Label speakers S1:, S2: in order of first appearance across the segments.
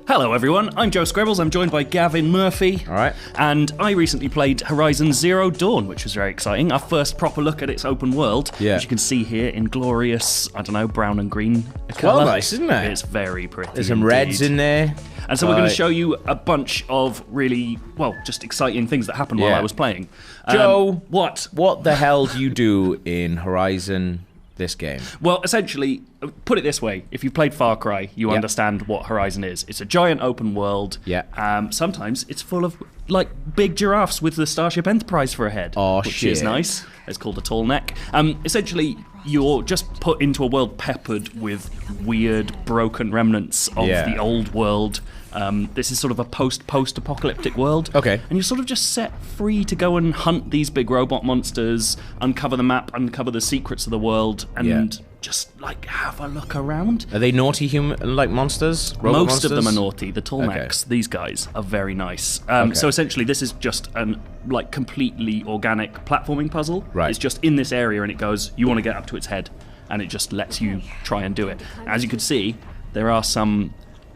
S1: Hello everyone, I'm Joe Scribbles, I'm joined by Gavin Murphy.
S2: Alright.
S1: And I recently played Horizon Zero Dawn, which was very exciting. Our first proper look at its open world,
S2: Yeah.
S1: which you can see here in glorious, I don't know, brown and green colour.
S2: Well, nice, isn't it?
S1: It's very pretty.
S2: There's some
S1: indeed.
S2: reds in there.
S1: And so we're going to show you a bunch of really, well, just exciting things that happened while
S2: Yeah.
S1: I was playing.
S2: Joe,
S1: What?
S2: What the hell do you do in Horizon, this game?
S1: Well, essentially, put it this way. If you've played Far Cry, you understand what Horizon is. It's a giant open world.
S2: Yeah.
S1: Sometimes it's full of, like, big giraffes with the Starship Enterprise for a head.
S2: Oh,
S1: which
S2: shit.
S1: is nice. It's called a tall neck. Essentially, you're just put into a world peppered with weird, broken remnants of
S2: Yeah.
S1: the old world. This is sort of a post-apocalyptic world.
S2: Okay.
S1: And you're sort of just set free to go and hunt these big robot monsters, uncover the map, uncover the secrets of the world, and just, like, have a look around.
S2: Are they naughty human monsters? Robot
S1: Most of
S2: monsters?
S1: them are naughty. The Tallnecks, these guys, are very nice. So essentially, this is just an completely organic platforming puzzle.
S2: Right.
S1: It's just in this area, and it goes, you want to get up to its head, and it just lets you try and do it. As you can see, there are some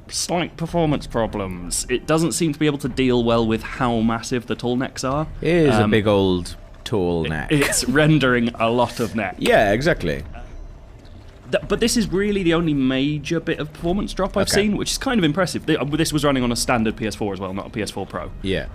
S1: slight performance problems. It doesn't seem to be able to deal well with how massive the Tallnecks are.
S2: It is a big old tall neck.
S1: It's rendering a lot of neck.
S2: Yeah, exactly.
S1: But this is really the only major bit of performance drop I've seen, which is kind of impressive. This was running on a standard PS4 as well, not a PS4 Pro.
S2: Yeah.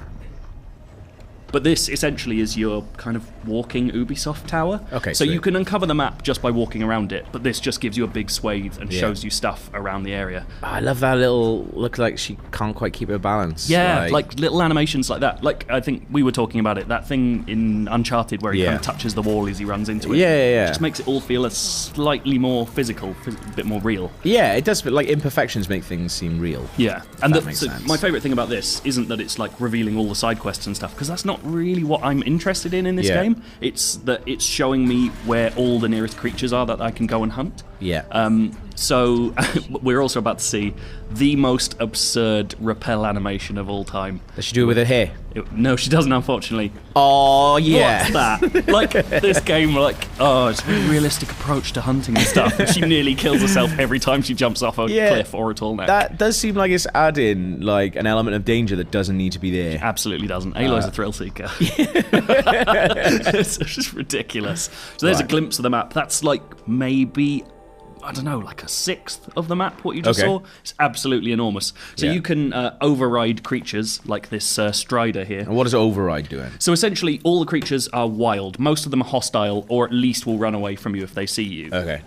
S1: But this essentially is your kind of walking Ubisoft tower.
S2: Okay,
S1: so you
S2: sweet.
S1: can uncover the map just by walking around it, but this just gives you a big swathe and
S2: Yeah.
S1: shows you stuff around the area.
S2: I love that little look like she can't quite keep her balance.
S1: Yeah, like little animations like that. Like, I think we were talking about it, that thing in Uncharted where he kind of touches the wall as he runs into it.
S2: Yeah.
S1: Just makes it all feel a slightly more physical, a bit more real.
S2: Yeah, it does, but like imperfections make things seem real.
S1: Yeah, and
S2: that makes sense.
S1: my favourite thing about this isn't that it's like revealing all the side quests and stuff, because that's not really what I'm interested in this
S2: Yeah.
S1: game. It's that it's showing me where all the nearest creatures are that I can go and hunt.
S2: Yeah.
S1: So we're also about to see the most absurd rappel animation of all time.
S2: Does she do it with her hair?
S1: No, she doesn't, unfortunately.
S2: Oh, yeah.
S1: What's that? Like, this game, like, oh, it's a very realistic approach to hunting and stuff. And she nearly kills herself every time she jumps off a cliff or a tall neck.
S2: That does seem like it's adding like an element of danger that doesn't need to be there.
S1: Absolutely doesn't. Aloy's a thrill seeker. It's just ridiculous. So there's a glimpse of the map. That's like maybe, I don't know, like a sixth of the map, what you just saw. It's absolutely enormous. So you can override creatures like this Strider here.
S2: And what is Override doing?
S1: So essentially, all the creatures are wild. Most of them are hostile, or at least will run away from you if they see you.
S2: Okay.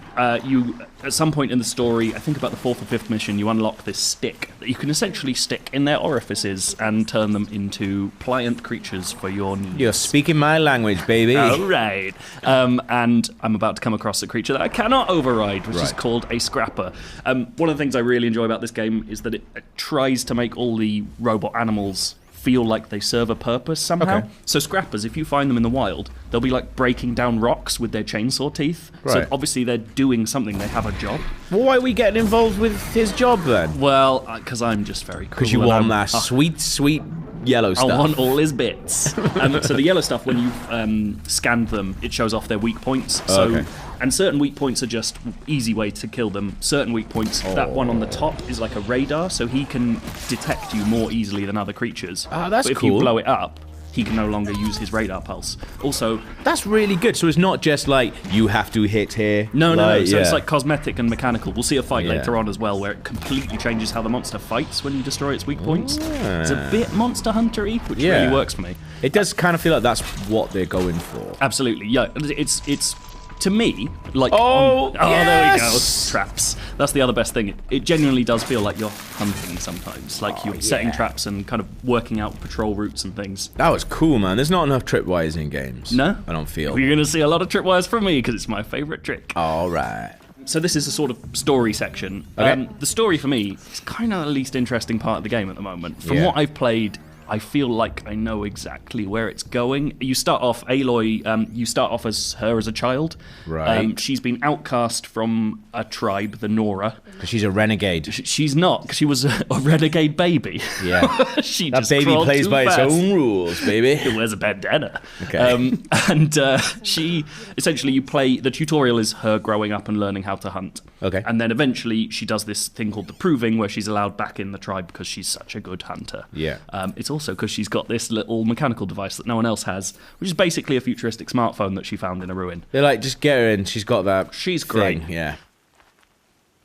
S1: You, at some point in the story, I think about the 4th or 5th mission, you unlock this stick that you can essentially stick in their orifices and turn them into pliant creatures for your needs.
S2: You're speaking my language, baby.
S1: All right. And I'm about to come across a creature that I cannot override, which is called a Scrapper. One of the things I really enjoy about this game is that it tries to make all the robot animals feel like they serve a purpose somehow.
S2: Okay.
S1: So Scrappers, if you find them in the wild, they'll be like breaking down rocks with their chainsaw teeth. So
S2: Right.
S1: obviously they're doing something, they have a job.
S2: Well, why are we getting involved with his job then?
S1: Well, because I'm just very cool.
S2: Because you
S1: and
S2: want
S1: I'm-
S2: that sweet yellow stuff.
S1: I want all his bits. So the yellow stuff, when you've scanned them, it shows off their weak points. So,
S2: okay.
S1: And certain weak points are just easy way to kill them. Certain weak points, that one on the top is like a radar, so he can detect you more easily than other creatures.
S2: Ah, that's
S1: but if you
S2: cool.
S1: blow it up, he can no longer use his radar pulse. Also,
S2: That's really good. So it's not just like you have to hit here.
S1: no. So it's
S2: yeah.
S1: like cosmetic and mechanical. We'll see a fight
S2: Yeah.
S1: later on as well, where it completely changes how the monster fights when you destroy its weak points. It's a bit Monster Hunter-y, which
S2: Yeah.
S1: really works for me.
S2: It does kind of feel like that's what they're going for.
S1: Absolutely, yeah. It's to me like
S2: Oh,
S1: there we
S2: yes!
S1: go. Traps. That's the other best thing. It genuinely does feel like you're hunting sometimes, like you're setting traps and kind of working out patrol routes and things.
S2: That was cool, man. There's not enough tripwires in games.
S1: No,
S2: I don't feel.
S1: You're gonna see a lot of tripwires from me because it's my favourite trick.
S2: All right.
S1: So this is a sort of story section.
S2: Okay.
S1: The story for me is kind of the least interesting part of the game at the moment. From
S2: Yeah.
S1: what I've played, I feel like I know exactly where it's going. You start off, Aloy, you start off as her as a child.
S2: Right.
S1: She's been outcast from a tribe, the Nora.
S2: Because she's a renegade.
S1: She's not, because she was a renegade baby.
S2: Yeah.
S1: She
S2: That
S1: just
S2: baby
S1: crawled
S2: plays
S1: too
S2: by
S1: fast.
S2: its own rules, baby.
S1: It wears a bandana.
S2: Okay.
S1: And she, essentially, you play, the tutorial is her growing up and learning how to hunt.
S2: Okay.
S1: And then eventually she does this thing called the proving, where she's allowed back in the tribe because she's such a good hunter.
S2: Yeah.
S1: It's also because she's got this little mechanical device that no one else has, which is basically a futuristic smartphone that she found in a ruin.
S2: They're like, just get her in. She's got that.
S1: She's
S2: thing.
S1: great.
S2: Yeah.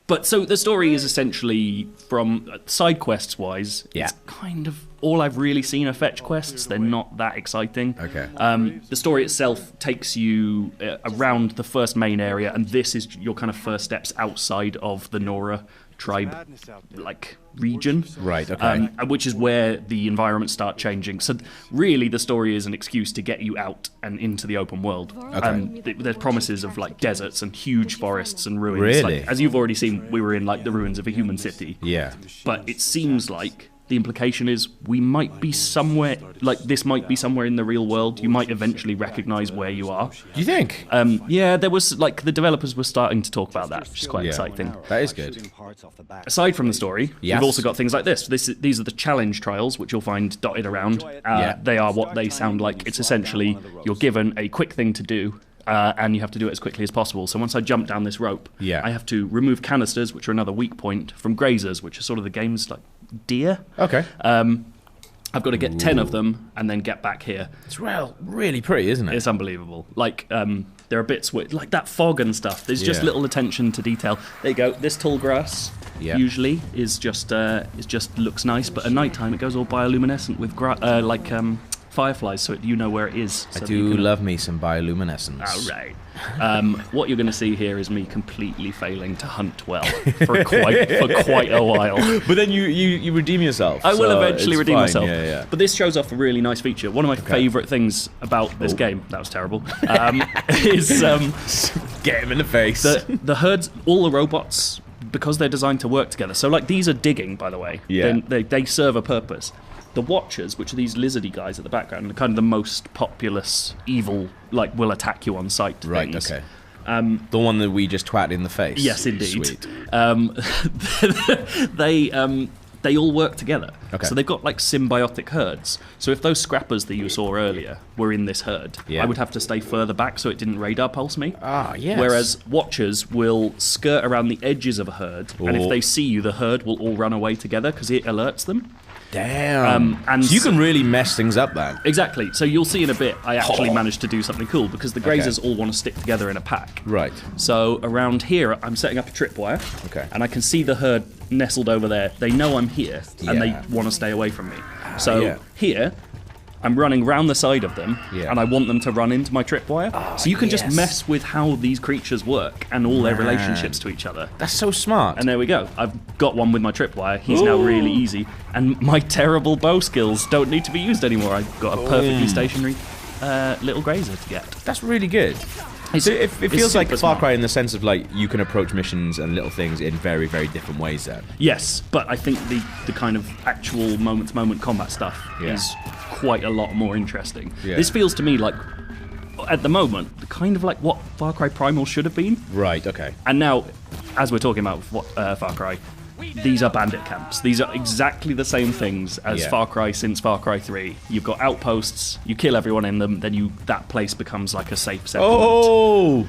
S1: But so the story is essentially, from side quests wise,
S2: Yeah.
S1: it's kind of all I've really seen are fetch quests. They're not that exciting.
S2: Okay.
S1: The story itself takes you around the first main area, and this is your kind of first steps outside of the Nora tribe, like, region.
S2: Right, okay.
S1: Which is where the environments start changing. So really the story is an excuse to get you out and into the open world.
S2: Okay.
S1: There's promises of like deserts and huge forests and ruins.
S2: Really?
S1: Like, as you've already seen, we were in like the ruins of a human city.
S2: Yeah.
S1: But it seems like the implication is we might be somewhere, like this might be somewhere in the real world. You might eventually recognize where you are.
S2: Do you think?
S1: Yeah, there was, like, the developers were starting to talk about that, which is quite
S2: Yeah.
S1: exciting.
S2: That is good.
S1: Aside from the story,
S2: Yes.
S1: you've also got things like this. These are the challenge trials, which you'll find dotted around.
S2: Yeah.
S1: They are what they sound like. It's essentially you're given a quick thing to do, and you have to do it as quickly as possible. So once I jump down this rope,
S2: Yeah.
S1: I have to remove canisters, which are another weak point, from grazers, which are sort of the game's like deer.
S2: Okay.
S1: I've got to get 10 of them and then get back here.
S2: It's really pretty, isn't it?
S1: It's unbelievable. Like, there are bits where, like that fog and stuff. There's just
S2: Yeah.
S1: little attention to detail. There you go. This tall grass
S2: Yeah.
S1: usually is just looks nice, but at night time it goes all bioluminescent with fireflies, so you know where it is.
S2: I
S1: So
S2: do
S1: you can-
S2: love me some bioluminescence.
S1: All right. What you're going to see here is me completely failing to hunt well for quite a while.
S2: But then you redeem yourself.
S1: I will
S2: so
S1: eventually
S2: it's
S1: redeem
S2: fine.
S1: myself.
S2: Yeah, yeah.
S1: But this shows off a really nice feature. One of my favourite things about this game, that was terrible, is
S2: Get him in the face.
S1: the herds, all the robots, because they're designed to work together. So, like, these are digging, by the way.
S2: Yeah.
S1: They serve a purpose. The Watchers, which are these lizardy guys at the background, are kind of the most populous, evil, like, will attack you on sight
S2: Right,
S1: things.
S2: okay. The one that we just twatted in the face.
S1: Yes, indeed.
S2: Sweet.
S1: They all work together.
S2: Okay.
S1: So they've got like symbiotic herds. So if those scrappers that you saw earlier were in this herd,
S2: Yeah.
S1: I would have to stay further back so it didn't radar pulse me.
S2: Ah, yes.
S1: Whereas Watchers will skirt around the edges of a herd, and if
S2: Oh.
S1: they see you, the herd will all run away together because it alerts them.
S2: Damn.
S1: and
S2: so you can really mess things up then.
S1: Exactly. So you'll see in a bit, I actually managed to do something cool because the
S2: Okay.
S1: grazers all want to stick together in a pack.
S2: Right.
S1: So around here, I'm setting up a tripwire.
S2: Okay.
S1: And I can see the herd nestled over there. They know I'm here, and they
S2: Yeah.
S1: want to stay away from me. So
S2: yeah.
S1: here, I'm running round the side of them,
S2: Yeah.
S1: and I want them to run into my tripwire. So you can
S2: yes.
S1: just mess with how these creatures work and all their relationships to each other.
S2: That's so smart.
S1: And there we go. I've got one with my tripwire. He's now really easy. And my terrible bow skills don't need to be used anymore. I've got a perfectly stationary little grazer to get.
S2: That's really good.
S1: It's-
S2: So it
S1: it's
S2: feels like
S1: super
S2: Far
S1: smart.
S2: Cry in the sense of like you can approach missions and little things in very, very different ways then.
S1: Yes, but I think the kind of actual moment-to-moment combat stuff
S2: Yeah.
S1: is quite a lot more interesting.
S2: Yeah.
S1: This feels to me like, at the moment, kind of like what Far Cry Primal should have been.
S2: Right, okay.
S1: And now, as we're talking about Far Cry, these are bandit camps. These are exactly the same things as
S2: Yeah.
S1: Far Cry since Far Cry 3. You've got outposts, you kill everyone in them, then that place becomes like a safe settlement.
S2: Oh!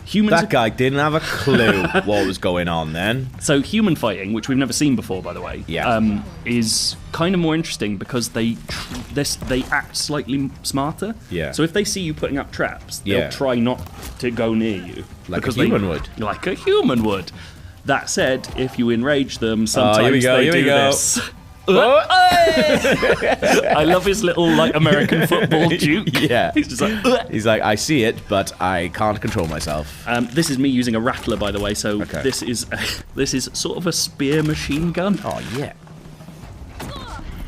S1: Humans
S2: That guy didn't have a clue what was going on then.
S1: So human fighting, which we've never seen before, by the way,
S2: Yeah.
S1: is kind of more interesting because they act slightly smarter.
S2: Yeah.
S1: So if they see you putting up traps, they'll
S2: Yeah.
S1: try not to go near you.
S2: Like a
S1: because
S2: human would.
S1: Like a human would. That said, if you enrage them, sometimes
S2: here we go,
S1: they
S2: here we
S1: do
S2: go.
S1: this. I love his little like American football juke.
S2: Yeah.
S1: He's just like.
S2: He's like, I see it, but I can't control myself.
S1: This is me using a rattler, by the way. So
S2: Okay.
S1: this is sort of a spear machine gun.
S2: Oh, yeah.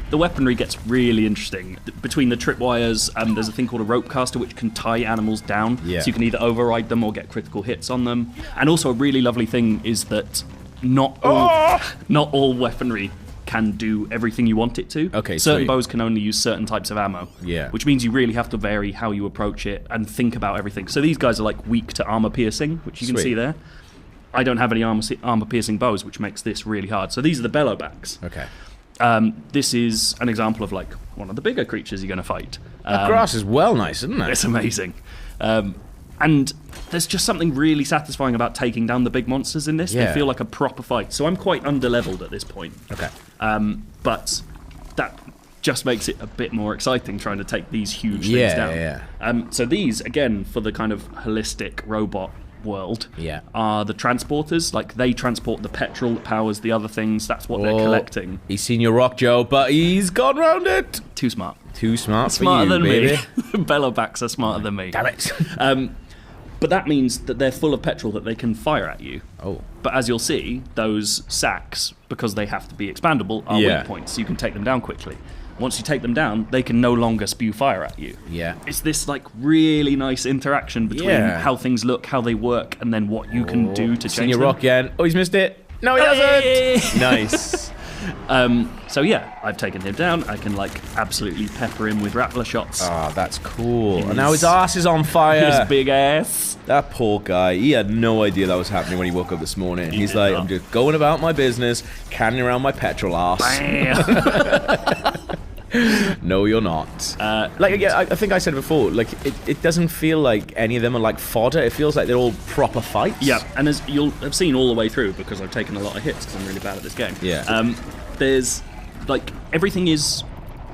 S1: The weaponry gets really interesting. Between the tripwires, there's a thing called a rope caster which can tie animals down.
S2: Yeah.
S1: So you can either override them or get critical hits on them. And also a really lovely thing is that not all weaponry can do everything you want it to.
S2: Okay,
S1: certain
S2: sweet.
S1: bows can only use certain types of ammo.
S2: Yeah.
S1: Which means you really have to vary how you approach it and think about everything. So these guys are like weak to armor piercing, which you can
S2: Sweet.
S1: see there. I don't have any armor piercing bows, which makes this really hard. So these are the bellowbacks.
S2: Okay.
S1: This is an example of like one of the bigger creatures you're going to fight.
S2: That grass is well nice, isn't it?
S1: It's amazing. And there's just something really satisfying about taking down the big monsters in this.
S2: Yeah.
S1: They feel like a proper fight. So I'm quite underleveled at this point.
S2: Okay.
S1: But that just makes it a bit more exciting trying to take these huge things down.
S2: Yeah.
S1: So these, again, for the kind of holistic robot world,
S2: Yeah.
S1: are the transporters. Like, they transport the petrol that powers the other things. That's what they're collecting.
S2: He's seen your rock, Joe, but he's gone round it.
S1: Too smart.
S2: Too smart
S1: Smarter
S2: for you,
S1: than
S2: baby.
S1: me. Bellowbacks are smarter than me.
S2: Damn it.
S1: But that means that they're full of petrol that they can fire at you.
S2: Oh.
S1: But as you'll see, those sacks, because they have to be expandable, are
S2: Yeah.
S1: weak points. So you can take them down quickly. Once you take them down, they can no longer spew fire at you.
S2: Yeah.
S1: It's this like really nice interaction between
S2: Yeah.
S1: how things look, how they work, and then what you can do to
S2: Seen
S1: change
S2: your
S1: them.
S2: rock again. Oh, he's missed it. No, he
S1: Hey!
S2: hasn't. Nice.
S1: So yeah, I've taken him down. I can like absolutely pepper him with Rattler shots.
S2: Oh, that's cool. And now his ass is on fire.
S1: His big ass.
S2: That poor guy, he had no idea that was happening when he woke up this morning. He's
S1: did
S2: like,
S1: not.
S2: I'm just going about my business, carrying around my petrol ass.
S1: Bam.
S2: No, you're not. I think I said before, like, it doesn't feel like any of them are like fodder. It feels like they're all proper fights.
S1: Yeah, and as you'll have seen all the way through, because I've taken a lot of hits because I'm really bad at this game.
S2: Yeah.
S1: There's like everything is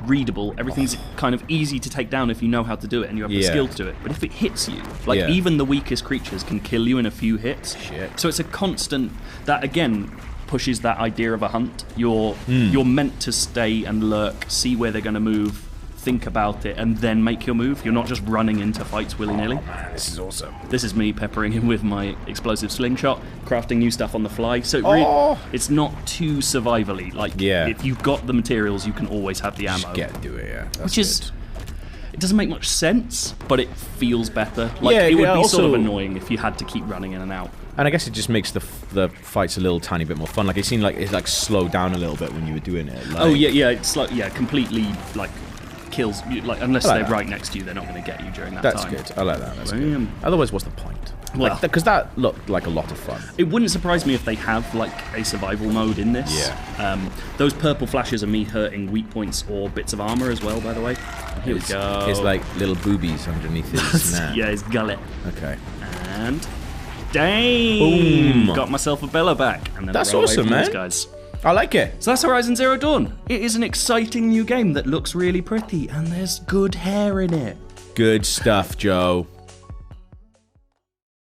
S1: readable. Everything's kind of easy to take down if you know how to do it and you have the
S2: Yeah.
S1: skill to do it. But if it hits you, like
S2: Yeah.
S1: even the weakest creatures can kill you in a few hits.
S2: Shit.
S1: So it's a constant. That again pushes that idea of a hunt. You're
S2: Hmm.
S1: you're meant to stay and lurk, see where they're going to move, think about it, and then make your move. You're not just running into fights willy-nilly.
S2: Man, this is awesome.
S1: This is me peppering him with my explosive slingshot, crafting new stuff on the fly. So it's not too survivally. Like,
S2: Yeah.
S1: if you've got the materials, you can always have the ammo.
S2: Just get to it, yeah. That's
S1: Which is,
S2: good.
S1: it doesn't make much sense, but it feels better. Like,
S2: Yeah,
S1: it would
S2: yeah,
S1: be sort of
S2: also-
S1: annoying if you had to keep running in and out.
S2: And I guess it just makes the fights a little tiny bit more fun. Like, it seemed like it like slowed down a little bit when you were doing it. Like,
S1: Oh, yeah, it's like, completely, like, kills you. Like, unless
S2: I like
S1: they're
S2: that.
S1: right next to you, they're not going to get you during that
S2: That's
S1: time.
S2: good. I like that. That's
S1: Bam.
S2: good. Otherwise, what's the point?
S1: Well-
S2: Because that looked like a lot of fun.
S1: It wouldn't surprise me if they have like a survival mode in this.
S2: Yeah.
S1: Those purple flashes are me hurting weak points or bits of armor as well, by the way. Here we go.
S2: It's like little boobies underneath his snap.
S1: Yeah, his gullet.
S2: Okay.
S1: And dang!
S2: Boom.
S1: Got myself a bella back. And then
S2: That's
S1: I run away
S2: awesome,
S1: from those
S2: man.
S1: guys.
S2: I like it.
S1: So that's Horizon Zero Dawn. It is an exciting new game that looks really pretty, and there's good hair in it.
S2: Good stuff, Joe.